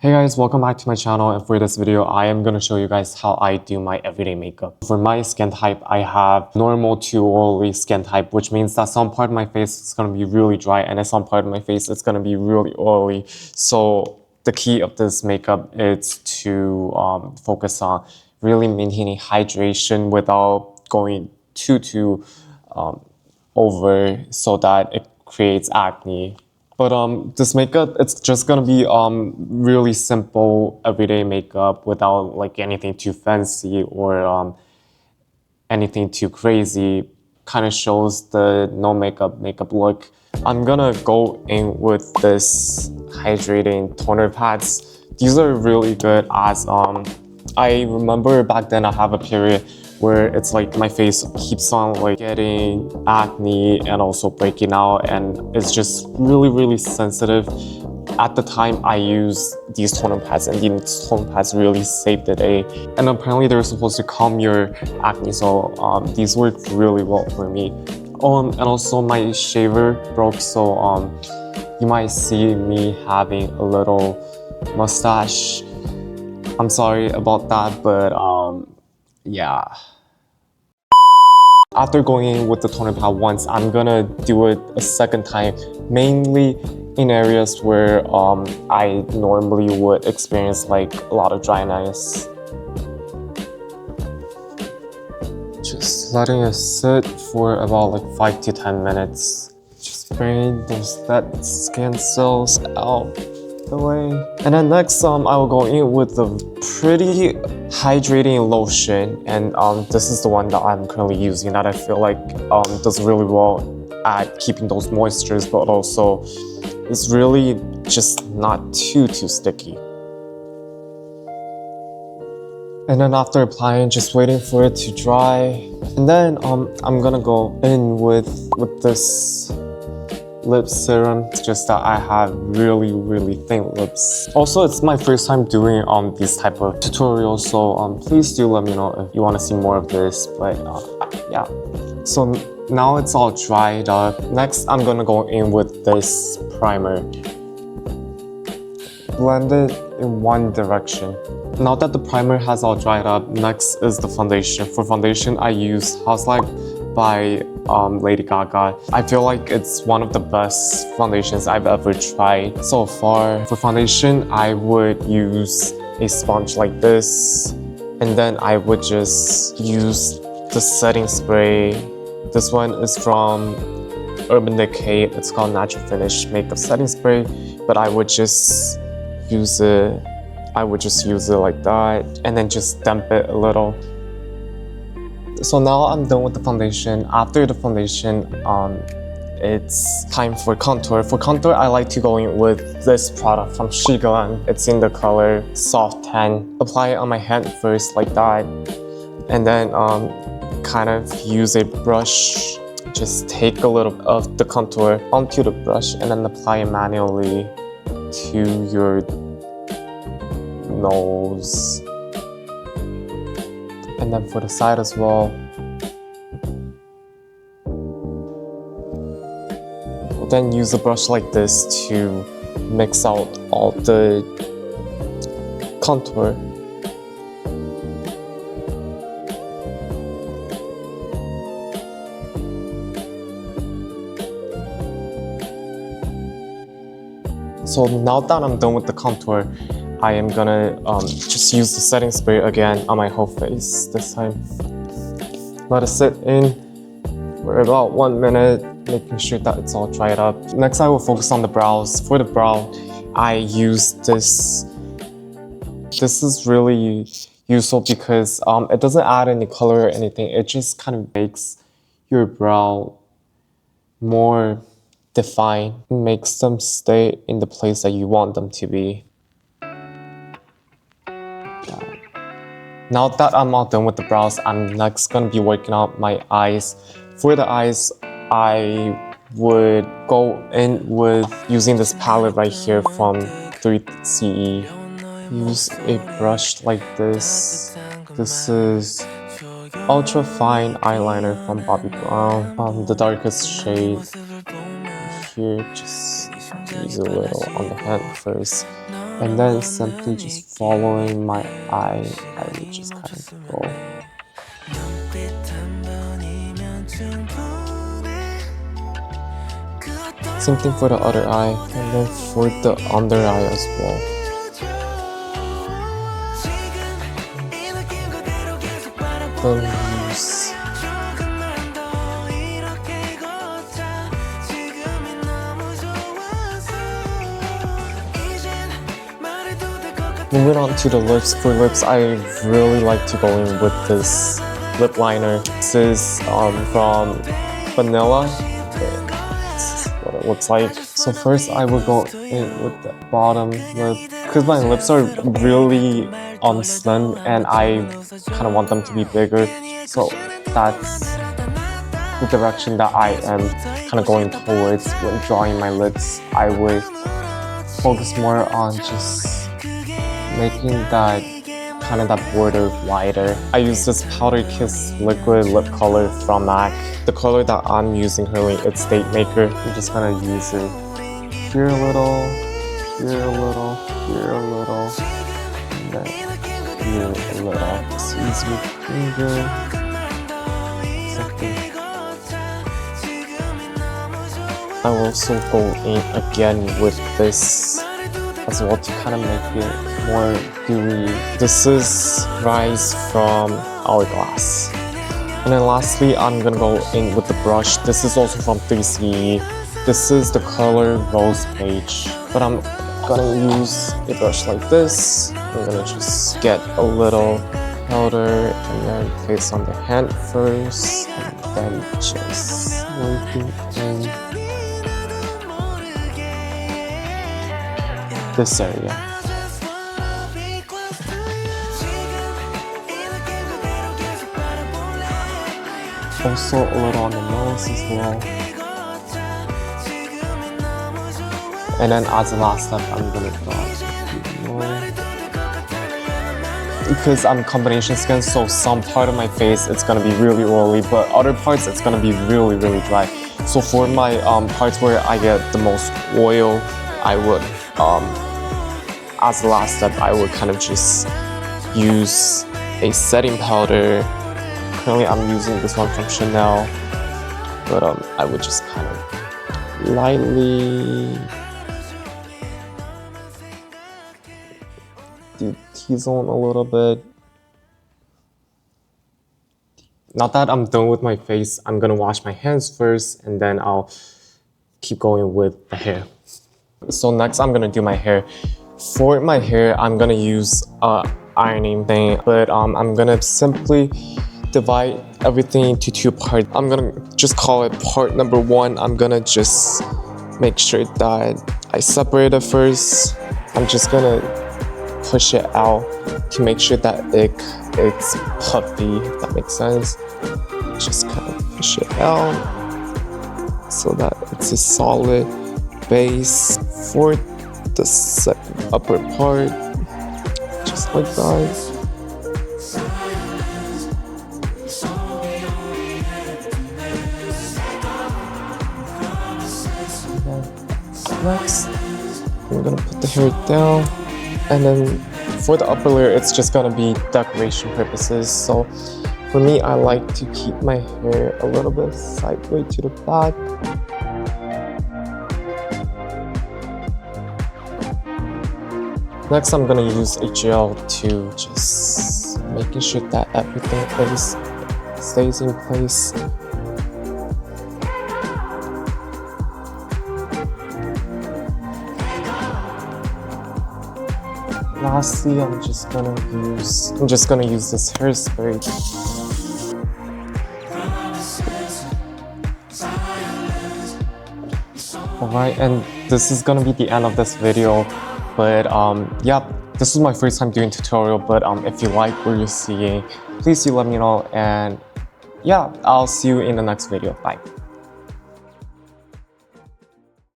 Hey guys, welcome back to my channel, and for this video I am going to show you guys how I do my everyday makeup. For my skin type, I have normal to oily skin type, which means that some part of my face is going to be really dry and then some part of my face is going to be really oily. So the key of this makeup is to focus on really maintaining hydration without going too over so that it creates acne. But this makeup, it's just gonna be really simple everyday makeup without like anything too fancy or anything too crazy. Kind of shows the no makeup look. I'm gonna go in with this hydrating toner pads. These are really good as I remember back then I have a period where it's like my face keeps on like getting acne and also breaking out, and it's just really sensitive. At the time I used these toner pads, and these toner pads really saved the day. And apparently they're supposed to calm your acne, so these worked really well for me. And also my shaver broke, so you might see me having a little mustache. I'm sorry about that, but yeah. After going in with the toner pad once, I'm gonna do it a second time, mainly in areas where I normally would experience like a lot of dryness. Just letting it sit for about like 5 to 10 minutes. Just bring those dead skin cells out the way. And then next I will go in with the pretty hydrating lotion, and this is the one that I'm currently using that I feel like does really well at keeping those moistures, but also it's really just not too sticky. And then after applying, just waiting for it to dry, and then I'm gonna go in with this lip serum. It's just that I have really thin lips. Also, it's my first time doing these type of tutorials, so please do let me know if you want to see more of this. But yeah, so now it's all dried up. Next I'm gonna go in with this primer. Blend it in one direction. Now that the primer has all dried up, next is the foundation. For foundation, I use House Light by Lady Gaga. I feel like it's one of the best foundations I've ever tried so far. For foundation, I would use a sponge like this, and then I would just use the setting spray. This one is from Urban Decay. It's called Natural Finish Makeup Setting Spray, but I would just use it like that, and then just damp it a little. So now I'm done with the foundation. After the foundation, it's time for contour. For contour, I like to go in with this product from Shigan. It's in the color Soft Tan. Apply it on my hand first like that, and then kind of use a brush. Just take a little of the contour onto the brush and then apply it manually to your nose. And then for the side as well. Then use a brush like this to mix out all the contour. So now that I'm done with the contour, I am gonna just use the setting spray again on my whole face this time. Let it sit in for about 1 minute, making sure that it's all dried up. Next, I will focus on the brows. For the brow, I use this. This is really useful because it doesn't add any color or anything. It just kind of makes your brow more defined. It makes them stay in the place that you want them to be. Now that I'm all done with the brows, I'm next gonna be working out my eyes. For the eyes, I would go in with using this palette right here from 3CE. Use a brush like this. This is ultra fine eyeliner from Bobbi Brown. The darkest shade here. Just use a little on the hand first. And then simply just following my eye, I would just kind of go. Same thing for the other eye, and then for the under eye as well. Then use moving on to the lips. For lips, I really like to go in with this lip liner. This is from Vanilla. This is what it looks like. So first I will go in with the bottom lip. Because my lips are really slim and I kind of want them to be bigger. So that's the direction that I am kind of going towards when drawing my lips. I would focus more on just making that kind of that border wider. I use this Powder Kiss liquid lip color from MAC. The color that I'm using currently, it's State Maker. I'm just gonna use it here a little, here a little, here a little, and then here a little. Just use your finger. Something. I will also go in again with this as well to kind of make it more dewy. This is Rise from Hourglass. And then lastly, I'm gonna go in with the brush. This is also from 3CE. This is the color Rose Page. But I'm gonna use a brush like this. I'm gonna just get a little powder and then place on the hand first, and then just working in this area. Also a little on the nose as well. And then as the last step, I'm gonna draw more. Because I'm combination skin, so some part of my face it's gonna be really oily, but other parts it's gonna be really dry. So for my parts where I get the most oil, I would as the last step, I would kind of just use a setting powder. Currently, I'm using this one from Chanel, but I would just kind of lightly do T-zone a little bit. Now that I'm done with my face, I'm gonna wash my hands first, and then I'll keep going with the hair. So next, I'm gonna do my hair. For my hair, I'm gonna use ironing thing, but I'm gonna simply divide everything into two parts. I'm gonna just call it part number one. I'm gonna just make sure that I separate it first. I'm just gonna push it out to make sure that it's puffy, if that makes sense. Just kind of push it out so that it's a solid base for the second upper part, just like that. Next, I'm gonna put the hair down, and then for the upper layer, it's just gonna be decoration purposes. So for me, I like to keep my hair a little bit sideways to the back. Next, I'm gonna use a gel to just making sure that everything stays in place. Lastly, I'm just gonna use this hairspray. Alright, and this is gonna be the end of this video. But yeah, this was my first time doing tutorial, but if you like what you're seeing, please do let me know, and yeah, I'll see you in the next video. Bye.